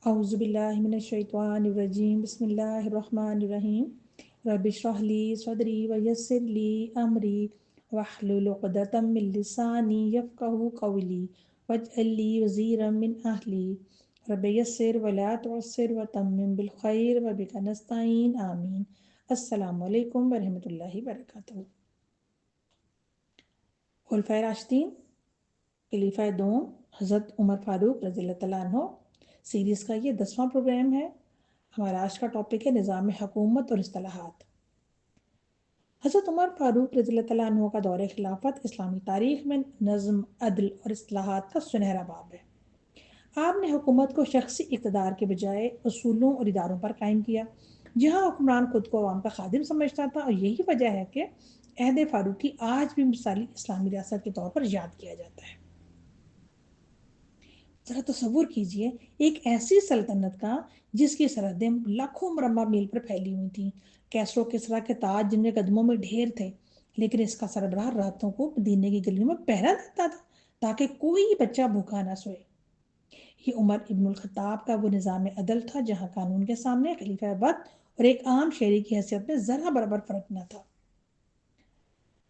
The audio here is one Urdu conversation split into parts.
اعوذ باللہ من الشیطان الرجیم بسم اللہ الرحمن الرحیم رب اشرح لی صدری ویسر لی امری واحلل عقدۃ من لسانی یفقہوا قولی واجعل لی وزیرا من اہلی رب یسر ولا تعسر وتمم بالخیر وبک نستعین آمین۔ السلام علیکم ورحمۃ اللہ وبرکاتہ۔ خلفائے راشدین خلیفہ دوم حضرت عمر فاروق رضی اللہ تعالیٰ عنہ سیریز کا یہ 10واں پروگرام ہے۔ ہمارا آج کا ٹاپک ہے نظام حکومت اور اصطلاحات۔ حضرت عمر فاروق رضی اللہ تعالیٰ عنہ کا دور خلافت اسلامی تاریخ میں نظم، عدل اور اصطلاحات کا سنہرا باب ہے۔ آپ نے حکومت کو شخصی اقتدار کے بجائے اصولوں اور اداروں پر قائم کیا، جہاں حکمران خود کو عوام کا خادم سمجھتا تھا، اور یہی وجہ ہے کہ عہد فاروقی آج بھی مثالی اسلامی ریاست کے طور پر یاد کیا جاتا ہے۔ ذرا تصور کیجئے ایک ایسی سلطنت کا جس کی سرحدیں لاکھوں مربع میل پر پھیلی ہوئی تھیں، کیسرو کسرا کے تاج جن کے قدموں میں ڈھیر تھے، لیکن اس کا سربراہ راتوں کو مدینے کی گلیوں میں پہرا دیتا تھا تاکہ کوئی بچہ بھوکا نہ سوئے۔ یہ عمر ابن الخطاب کا وہ نظام عدل تھا جہاں قانون کے سامنے خلیفہ وقت اور ایک عام شہری کی حیثیت میں ذرہ برابر فرق نہ تھا۔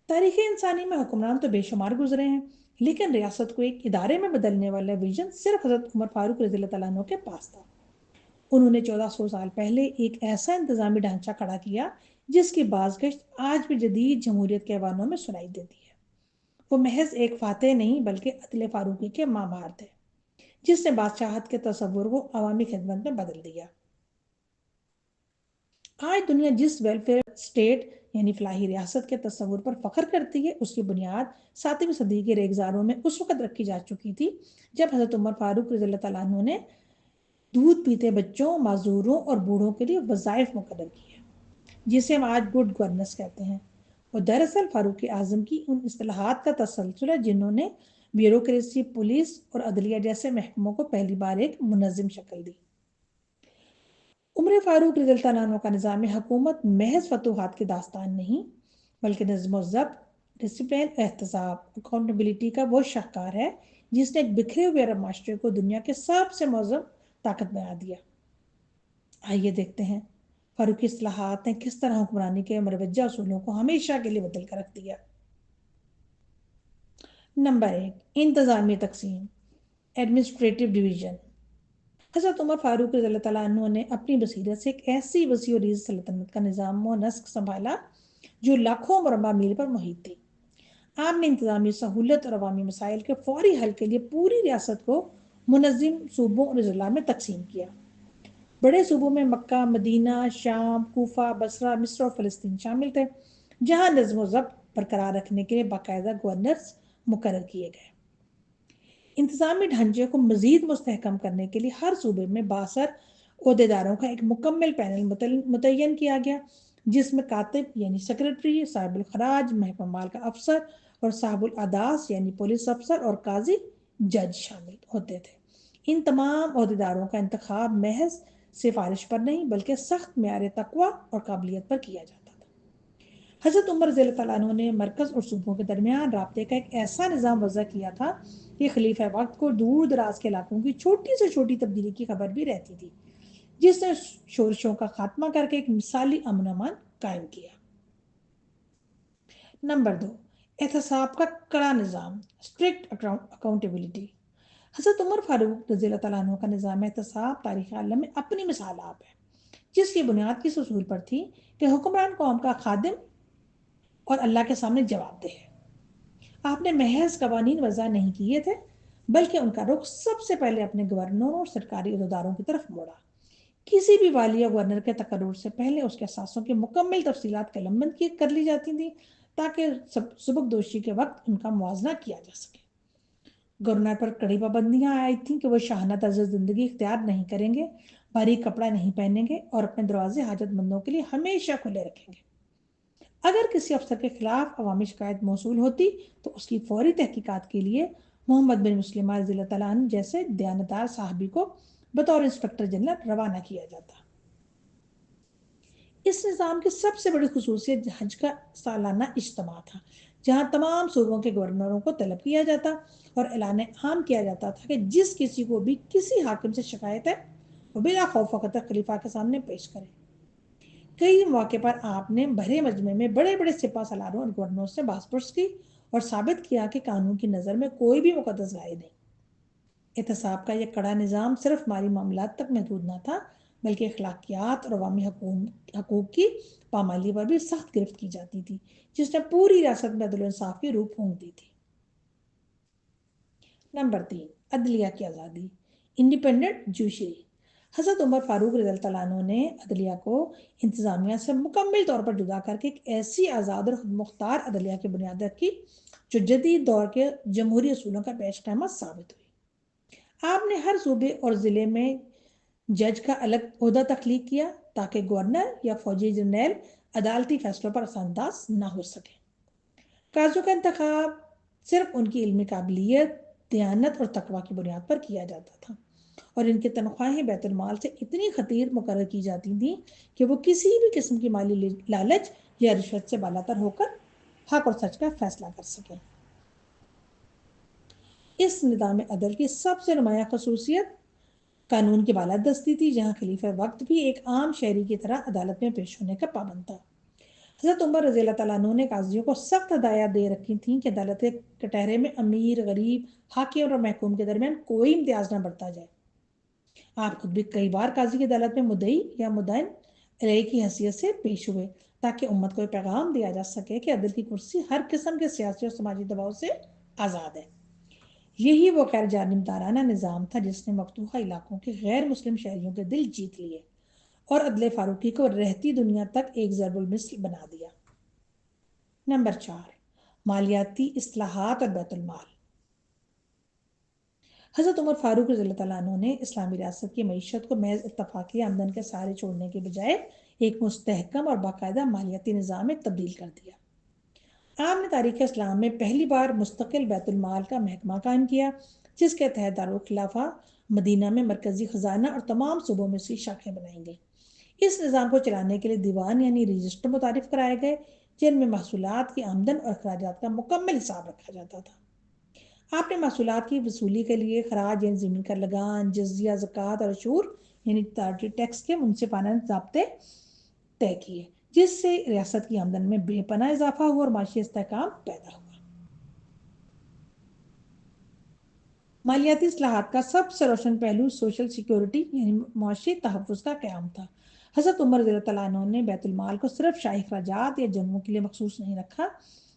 تاریخ انسانی میں حکمران تو بے شمار گزرے ہیں، لیکن ریاست کو ایک ادارے میں بدلنے والا ویژن صرف حضرت عمر فاروق رضی اللہ تعالیٰ عنہ کے پاس تھا۔ انہوں نے 1400 سال پہلے ایک ایسا انتظامی ڈھانچہ کھڑا کیا جس کی بازگشت آج بھی جدید جمہوریت کے ایوانوں میں سنائی دیتی ہے۔ وہ محض ایک فاتح نہیں بلکہ عدل فاروقی کے معمار تھے، جس نے بادشاہت کے تصور کو عوامی خدمت میں بدل دیا۔ آج دنیا جس ویلفیئر اسٹیٹ یعنی فلاحی ریاست کے تصور پر فخر کرتی ہے، اس کی بنیاد 7ویں صدی کے ریگزاروں میں اس وقت رکھی جا چکی تھی جب حضرت عمر فاروق رضی اللہ تعالیٰ عنہ نے دودھ پیتے بچوں، معذوروں اور بوڑھوں کے لیے وظائف مقرر کیے، جسے ہم آج گڈ گورننس کہتے ہیں۔ اور دراصل فاروق اعظم کی ان اصطلاحات کا تسلسل ہے جنہوں نے بیوروکریسی، پولیس اور عدلیہ جیسے محکموں کو پہلی بار ایک منظم شکل دی۔ عمر فاروق رضی اللہ عنہ کا نظام حکومت محض فتوحات کی داستان نہیں بلکہ نظم و ضبط، ڈسپلن، احتساب، اکاؤنٹیبلٹی کا وہ شاہکار ہے جس نے ایک بکھرے ہوئے عرب معاشرے کو دنیا کے سب سے معظم طاقت بنا دیا۔ آئیے دیکھتے ہیں فاروقی اصلاحات نے کس طرح حکمرانی کے مروجہ اصولوں کو ہمیشہ کے لیے بدل کر رکھ دیا۔ نمبر 1، انتظامی تقسیم، ایڈمنسٹریٹو ڈویژن۔ حضرت عمر فاروق رضی اللہ تعالیٰ عنہ نے اپنی بصیرت سے ایک ایسی وسیع و عریض سلطنت کا نظام و نسق سنبھالا جو لاکھوں مربع میل پر محیط تھی۔ آپ نے انتظامی سہولت اور عوامی مسائل کے فوری حل کے لیے پوری ریاست کو منظم صوبوں اور اضلاع میں تقسیم کیا۔ بڑے صوبوں میں مکہ، مدینہ، شام، کوفہ، بصرہ، مصر اور فلسطین شامل تھے، جہاں نظم و ضبط برقرار رکھنے کے لیے باقاعدہ گورنرز مقرر کیے گئے۔ انتظامی ڈھانچے کو مزید مستحکم کرنے کے لیے ہر صوبے میں بااثر عہدیداروں کا ایک مکمل پینل متعین کیا گیا، جس میں کاتب یعنی سیکرٹری، صاحب الخراج محکمہ مال کا افسر، اور صاحب العداس یعنی پولیس افسر، اور قاضی جج شامل ہوتے تھے۔ ان تمام عہدیداروں کا انتخاب محض سفارش پر نہیں بلکہ سخت معیار تقوی اور قابلیت پر کیا جاتا تھا۔ حضرت عمر رضی اللہ تعالیٰ عنہ نے مرکز اور صوبوں کے درمیان رابطے کا ایک ایسا نظام وضع کیا تھا کہ خلیفہ وقت کو دور دراز کے علاقوں کی چھوٹی سے چھوٹی تبدیلی کی خبر بھی رہتی تھی، جس نے شورشوں کا خاتمہ کر کے ایک مثالی امن و امان قائم کیا۔ نمبر 2، احتساب کا کڑا نظام، اسٹرکٹ اکاؤنٹیبلٹی۔ حضرت عمر فاروق رضی اللہ تعالیٰ عنہ کا نظام احتساب تاریخ عالم میں اپنی مثال آپ ہے، جس کی بنیاد کس اصول پر تھی کہ حکمران قوم کا خادم اور اللہ کے سامنے جواب دہ ہے۔ آپ نے محض قوانین وضع نہیں کیے تھے بلکہ ان کا رخ سب سے پہلے اپنے گورنروں اور سرکاری عہدیداروں کی طرف موڑا۔ کسی بھی والی یا گورنر کے تقرر سے پہلے اس کے اثاثوں کی مکمل تفصیلات قلم بند کر لی جاتی تھیں تاکہ سبکدوشی کے وقت ان کا موازنہ کیا جا سکے۔ گورنر پر کڑی پابندیاں آئی تھیں کہ وہ شاہانہ طرز زندگی اختیار نہیں کریں گے، باریک کپڑا نہیں پہنیں گے اور اپنے دروازے حاجت مندوں کے لیے ہمیشہ کھلے رکھیں گے۔ اگر کسی افسر کے خلاف عوامی شکایت موصول ہوتی تو اس کی فوری تحقیقات کے لیے محمد بن مسلمہ رضی اللہ تعالیٰ عنہ جیسے دیانتدار صحابی کو بطور انسپکٹر جنرل روانہ کیا جاتا۔ اس نظام کی سب سے بڑی خصوصیت حج کا سالانہ اجتماع تھا، جہاں تمام صوبوں کے گورنروں کو طلب کیا جاتا اور اعلان عام کیا جاتا تھا کہ جس کسی کو بھی کسی حاکم سے شکایت ہے وہ بلا خوف و خطر خلیفہ کے سامنے پیش کریں۔ کئی موقع پر آپ نے بھرے مجمع میں بڑے بڑے سپاہ سالاروں اور گورنروں سے بحث پرس کی اور ثابت کیا کہ قانون کی نظر میں کوئی بھی مقدس رائے نہیں۔ احتساب کا یہ کڑا نظام صرف مالی معاملات تک محدود نہ تھا، بلکہ اخلاقیات اور عوامی حقوق کی پامالی پر بھی سخت گرفت کی جاتی تھی، جس نے پوری ریاست میں عدل و انصاف کی روح پھونک دی تھی۔ نمبر 3، عدلیہ کی آزادی، انڈیپینڈنٹ جوڈیشری۔ حضرت عمر فاروق رضی اللہ عنہ نے عدلیہ کو انتظامیہ سے مکمل طور پر جدا کر کے ایک ایسی آزاد اور خود مختار عدلیہ کی بنیاد رکھی جو جدید دور کے جمہوری اصولوں کا پیش خیمہ ثابت ہوئی۔ آپ نے ہر صوبے اور ضلع میں جج کا الگ عہدہ تخلیق کیا تاکہ گورنر یا فوجی جرنیل عدالتی فیصلوں پر اثر انداز نہ ہو سکے۔ قاضیوں کا انتخاب صرف ان کی علمی قابلیت، دیانت اور تقوی کی بنیاد پر کیا جاتا تھا، اور ان کی تنخواہیں بیت المال سے اتنی خطیر مقرر کی جاتی تھیں کہ وہ کسی بھی قسم کی مالی لالچ یا رشوت سے بالاتر ہو کر حق اور سچ کا فیصلہ کر سکیں۔ اس نظام عدل کی سب سے نمایاں خصوصیت قانون کی بالادستی تھی، جہاں خلیفہ وقت بھی ایک عام شہری کی طرح عدالت میں پیش ہونے کا پابند تھا۔ حضرت عمر رضی اللہ تعالیٰ عنہ نے قاضیوں کو سخت ہدایات دے رکھی تھیں کہ عدالت کے کٹہرے میں امیر، غریب، حاکم اور محکوم کے درمیان کوئی امتیاز نہ برتا جائے۔ آپ خود بھی کئی بار قاضی کی عدالت میں مدعی یا مدعن علیہ کی حیثیت سے پیش ہوئے تاکہ امت کو یہ پیغام دیا جا سکے کہ عدل کی کرسی ہر قسم کے سیاسی اور سماجی دباؤ سے آزاد ہے۔ یہی وہ غیر جانبدارانہ نظام تھا جس نے مفتوحہ علاقوں کے غیر مسلم شہریوں کے دل جیت لیے اور عدل فاروقی کو رہتی دنیا تک ایک ضرب المثل بنا دیا۔ نمبر 4، مالیاتی اصلاحات اور بیت المال۔ حضرت عمر فاروق رضی اللہ تعالیٰ عنہ نے اسلامی ریاست کی معیشت کو محض اتفاقی آمدن کے سہارے چھوڑنے کے بجائے ایک مستحکم اور باقاعدہ مالیاتی نظام میں تبدیل کر دیا۔ آپ نے تاریخ اسلام میں پہلی بار مستقل بیت المال کا محکمہ قائم کیا، جس کے تحت دارالخلافہ مدینہ میں مرکزی خزانہ اور تمام صوبوں میں سے شاخیں بنائی گئیں۔ اس نظام کو چلانے کے لیے دیوان یعنی رجسٹر متعارف کرائے گئے، جن میں محصولات کی آمدن اور اخراجات کا مکمل حساب رکھا جاتا تھا۔ آپ نے محصولات کی وصولی کے لیے خراج یعنی زمین کا لگان، جزیہ، زکوٰۃ اور عشور یعنی تجارتی ٹیکس کے منصفانہ ضابطے طے کیے، جس سے ریاست کی آمدن میں بے پناہ اضافہ ہوا اور معاشی استحکام پیدا ہوا۔ مالیاتی اصلاحات کا سب سے روشن پہلو سوشل سیکیورٹی یعنی معاشی تحفظ کا قیام تھا۔ حضرت عمر رضی اللہ عنہ نے بیت المال کو صرف شاہی اخراجات یا جنگوں کے لیے مخصوص نہیں رکھا،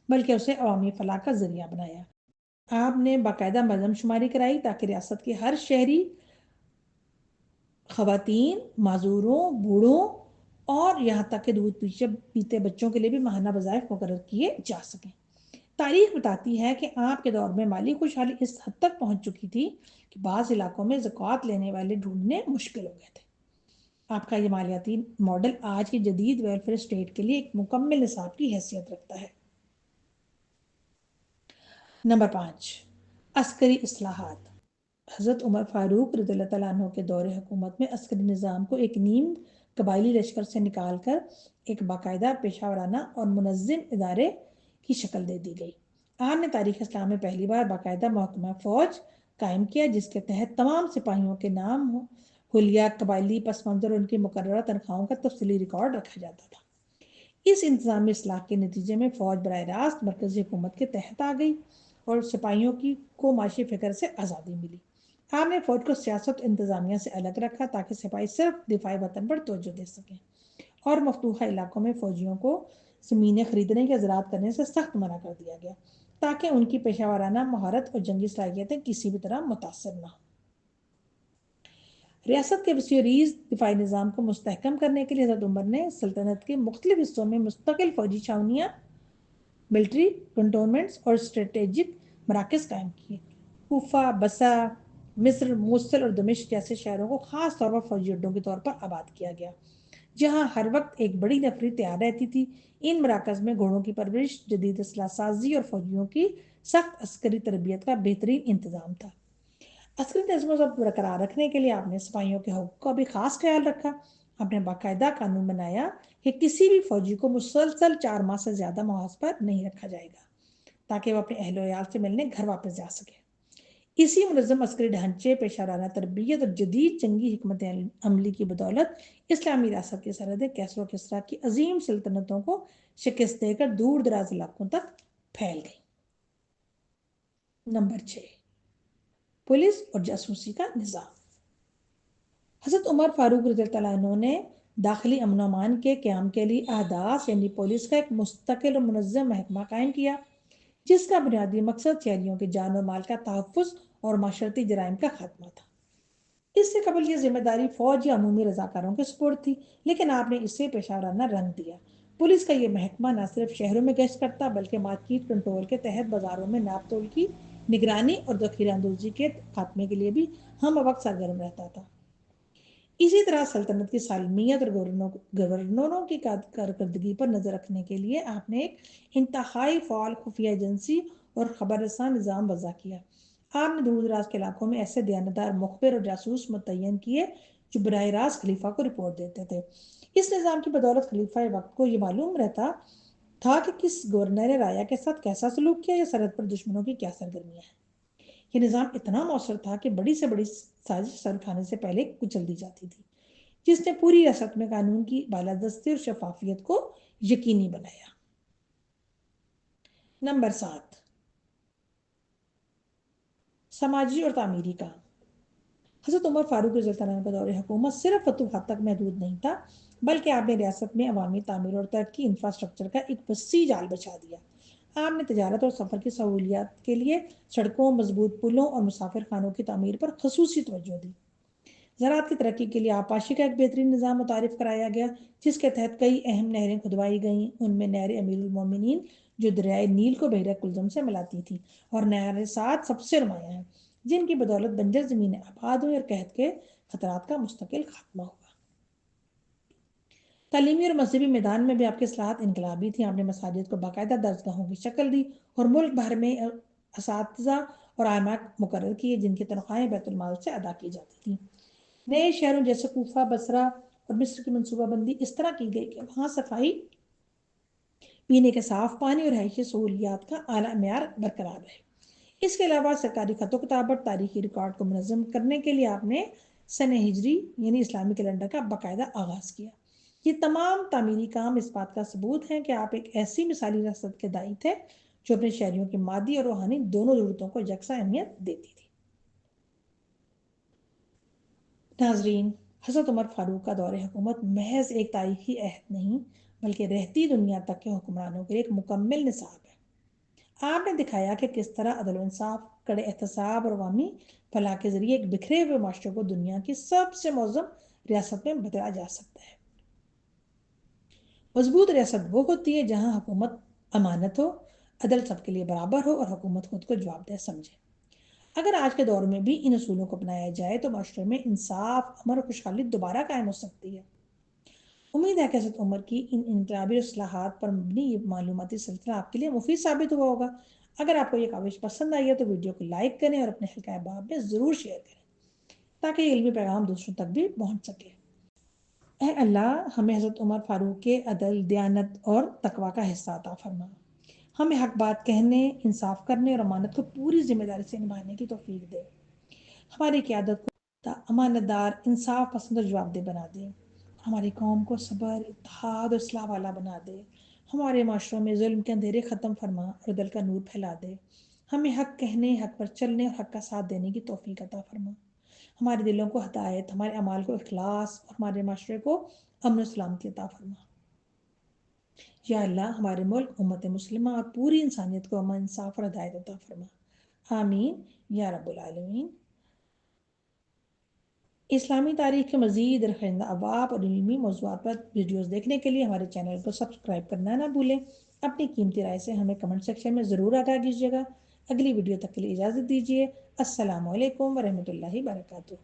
بلکہ اسے عوامی فلاح کا ذریعہ بنایا۔ آپ نے باقاعدہ مردم شماری کرائی تاکہ ریاست کے ہر شہری، خواتین، معذوروں، بوڑھوں اور یہاں تک کہ دودھ پیتے بچوں کے لیے بھی ماہانہ وظائف مقرر کیے جا سکیں۔ تاریخ بتاتی ہے کہ آپ کے دور میں مالی خوشحالی اس حد تک پہنچ چکی تھی کہ بعض علاقوں میں زکوٰۃ لینے والے ڈھونڈنے مشکل ہو گئے تھے۔ آپ کا یہ مالیاتی ماڈل آج کی جدید ویلفیئر اسٹیٹ کے لیے ایک مکمل نصاب کی حیثیت رکھتا ہے۔ نمبر 5، عسکری اصلاحات۔ حضرت عمر فاروق رضی اللہ تعالیٰ عنہ کے دور حکومت میں عسکری نظام کو ایک نیم قبائلی لشکر سے نکال کر ایک باقاعدہ پیشہ ورانہ اور منظم ادارے کی شکل دے دی گئی۔ آپ نے تاریخ اسلام میں پہلی بار باقاعدہ محکمہ فوج قائم کیا، جس کے تحت تمام سپاہیوں کے نام، حلیہ، قبائلی پس منظر اور ان کی مقررہ تنخواہوں کا تفصیلی ریکارڈ رکھا جاتا تھا۔ اس انتظامی اصلاح کے نتیجے میں فوج براہ راست مرکزی حکومت کے تحت آ گئی اور سپاہیوں کو معاشی فکر سے آزادی ملی۔ آپ نے فوج کو سیاست و انتظامیہ سے الگ رکھا تاکہ سپاہی صرف دفاعی وطن پر توجہ دے سکیں، اور مفتوحہ علاقوں میں فوجیوں کو زمینیں خریدنے یا زراعت کرنے سے سخت منع کر دیا گیا تاکہ ان کی پیشہ ورانہ مہارت اور جنگی صلاحیتیں کسی بھی طرح متاثر نہ ہوں۔ ریاست کے وسیع ریز دفاعی نظام کو مستحکم کرنے کے لیے حضرت عمر نے سلطنت کے مختلف حصوں میں مستقل فوجی چھاؤنیاں، ملٹری کنٹونمنٹس اور اسٹریٹجک مراکز قائم کیے۔ کوفہ، بصرہ، مصر، موصل اور دمشق جیسے شہروں کو خاص طور پر فوجی اڈوں کے طور پر آباد کیا گیا، جہاں ہر وقت ایک بڑی نفری تیار رہتی تھی۔ ان مراکز میں گھوڑوں کی پرورش، جدید اسلحہ سازی اور فوجیوں کی سخت عسکری تربیت کا بہترین انتظام تھا۔ عسکری نظم و ضبط برقرار رکھنے کے لیے آپ نے سپاہیوں کے حقوق کا بھی خاص خیال رکھا۔ آپ نے باقاعدہ قانون بنایا کہ کسی بھی فوجی کو مسلسل 4 ماہ سے زیادہ محاذ پر نہیں رکھا جائے گا تاکہ وہ اپنے اہل و عیال سے ملنے گھر واپس جا سکے۔ اسی منظم عسکری ڈھانچے، پیشہ ورانہ تربیت اور جدید جنگی حکمت عملی کی بدولت اسلامی ریاست کی سرحدیں کیسر و کسریٰ کی عظیم سلطنتوں کو شکست دے کر دور دراز علاقوں تک پھیل گئی۔ نمبر 6، پولیس اور جاسوسی کا نظام۔ حضرت عمر فاروق رضی اللہ عنہ نے داخلی امن و امان کے قیام کے لیے احداث یعنی پولیس کا ایک مستقل اور منظم محکمہ قائم کیا، جس کا بنیادی مقصد شہریوں کی جان و مال کا تحفظ اور معاشرتی جرائم کا خاتمہ تھا۔ اس سے قبل یہ ذمہ داری فوج یا عمومی رضاکاروں کے سپرد تھی، لیکن آپ نے اسے پیشہ ورانہ رنگ دیا۔ پولیس کا یہ محکمہ نہ صرف شہروں میں گشت کرتا بلکہ مارکیٹ کنٹرول کے تحت بازاروں میں ناپ تول کی نگرانی اور ذخیرہ اندوزی کے خاتمے کے لیے بھی ہم وقت سرگرم رہتا تھا۔ اسی طرح سلطنت کی سالمیت اور گورنروں کی کارکردگی پر نظر رکھنے کے لیے آپ نے ایک انتہائی فعال خفیہ ایجنسی اور خبر رساں نظام وضع کیا۔ آپ نے دور دراز کے علاقوں میں ایسے دیانتدار مخبر اور جاسوس متعین کیے جو براہ راست خلیفہ کو رپورٹ دیتے تھے۔ اس نظام کی بدولت خلیفہ وقت کو یہ معلوم رہتا تھا کہ کس گورنر رایا کے ساتھ کیسا سلوک کیا یا سرحد پر دشمنوں کی کیا سرگرمیاں ہیں۔ یہ نظام اتنا مؤثر تھا کہ بڑی سے بڑی سازش سر اٹھانے سے پہلے کچل دی جاتی تھی، جس نے پوری ریاست میں قانون کی بالادستی اور شفافیت کو یقینی بنایا۔ نمبر 7، سماجی اور تعمیری کام۔ حضرت عمر فاروق رضی اللہ عنہ کا دور حکومت صرف فتوحات تک محدود نہیں تھا، بلکہ آپ نے ریاست میں عوامی تعمیر اور ترقی انفراسٹرکچر کا ایک وسیع جال بچھا دیا۔ آپ نے تجارت اور سفر کی سہولیات کے لیے سڑکوں، مضبوط پلوں اور مسافر خانوں کی تعمیر پر خصوصی توجہ دی۔ زراعت کی ترقی کے لیے آبپاشی کا ایک بہترین نظام متعارف کرایا گیا، جس کے تحت کئی اہم نہریں کھدوائی گئیں۔ ان میں نہر امیر المومنین جو دریائے نیل کو بحیرہ کلزم سے ملاتی تھی، اور نہر سعد سب سے نمایاں ہیں، جن کی بدولت بنجر زمینیں آباد ہوئی اور قحط کے خطرات کا مستقل خاتمہ ہوا۔ تعلیمی اور مذہبی میدان میں بھی آپ کی اصلاحات انقلابی تھیں۔ آپ نے مساجد کو باقاعدہ درسگاہوں کی شکل دی اور ملک بھر میں اساتذہ اور علماء مقرر کیے جن کی تنخواہیں بیت المال سے ادا کی جاتی تھیں۔ نئے شہروں جیسے کوفہ، بصرہ اور مصر کی منصوبہ بندی اس طرح کی گئی کہ وہاں صفائی، پینے کے صاف پانی اور رہائشی سہولیات کا اعلیٰ معیار برقرار رہے۔ اس کے علاوہ سرکاری خط و کتابت، تاریخی ریکارڈ کو منظم کرنے کے لیے آپ نے سنہ ہجری یعنی اسلامی کیلنڈر کا باقاعدہ آغاز کیا۔ یہ تمام تعمیری کام اس بات کا ثبوت ہیں کہ آپ ایک ایسی مثالی ریاست کے داعی تھے جو اپنے شہریوں کی مادی اور روحانی دونوں ضرورتوں کو یکساں اہمیت دیتی تھی۔ ناظرین، حضرت عمر فاروق کا دور حکومت محض ایک تاریخی عہد نہیں بلکہ رہتی دنیا تک کے حکمرانوں کے ایک مکمل نصاب ہے۔ آپ نے دکھایا کہ کس طرح عدل و انصاف، کڑے احتساب اور عوامی فلاح کے ذریعے ایک بکھرے ہوئے معاشرے کو دنیا کی سب سے معظم ریاست میں بدلا جا سکتا ہے۔ مضبوط ریاست وہ ہوتی ہے جہاں حکومت امانت ہو، عدل سب کے لیے برابر ہو اور حکومت خود کو جواب دہ سمجھے۔ اگر آج کے دور میں بھی ان اصولوں کو اپنایا جائے تو معاشرے میں انصاف، امن اور خوشحالی دوبارہ قائم ہو سکتی ہے۔ امید ہے کہ حضرت عمر کی ان انقلابی اصلاحات پر مبنی یہ معلوماتی سلسلہ آپ کے لیے مفید ثابت ہوا ہوگا۔ اگر آپ کو یہ کاوش پسند آئی ہے تو ویڈیو کو لائک کریں اور اپنے حلقہ احباب میں ضرور شیئر کریں تاکہ یہ علمی پیغام دوسروں تک بھی پہنچ سکے۔ اے اللہ، ہمیں حضرت عمر فاروق کے عدل، دیانت اور تقوی کا حصہ عطا فرما۔ ہمیں حق بات کہنے، انصاف کرنے اور امانت کو پوری ذمہ داری سے نبھانے کی توفیق دے۔ ہماری قیادت کو امانت دار، انصاف پسند اور جواب دہ بنا دے۔ ہماری قوم کو صبر، اتحاد اور اصلاح والا بنا دے۔ ہمارے معاشروں میں ظلم کے اندھیرے ختم فرما اور عدل کا نور پھیلا دے۔ ہمیں حق کہنے، حق پر چلنے اور حق کا ساتھ دینے کی توفیق عطا فرما۔ ہمارے دلوں کو ہدایت، ہمارے اعمال کو اخلاص اور ہمارے معاشرے کو امن و سلامتی عطا فرما۔ یا اللہ، ہمارے ملک، امت مسلمہ اور پوری انسانیت کو امن، انصاف اور ہدایت عطا فرما۔ آمین یا رب العالمین۔ اسلامی تاریخ کے مزید رخندہ ابواب اور علمی موضوعات پر ویڈیوز دیکھنے کے لیے ہمارے چینل کو سبسکرائب کرنا نہ بھولیں۔ اپنی قیمتی رائے سے ہمیں کمنٹ سیکشن میں ضرور آگاہ کیجیے گا۔ اگلی ویڈیو تک کے لیے اجازت دیجیے۔ السلام علیکم ورحمۃ اللہ وبرکاتہ۔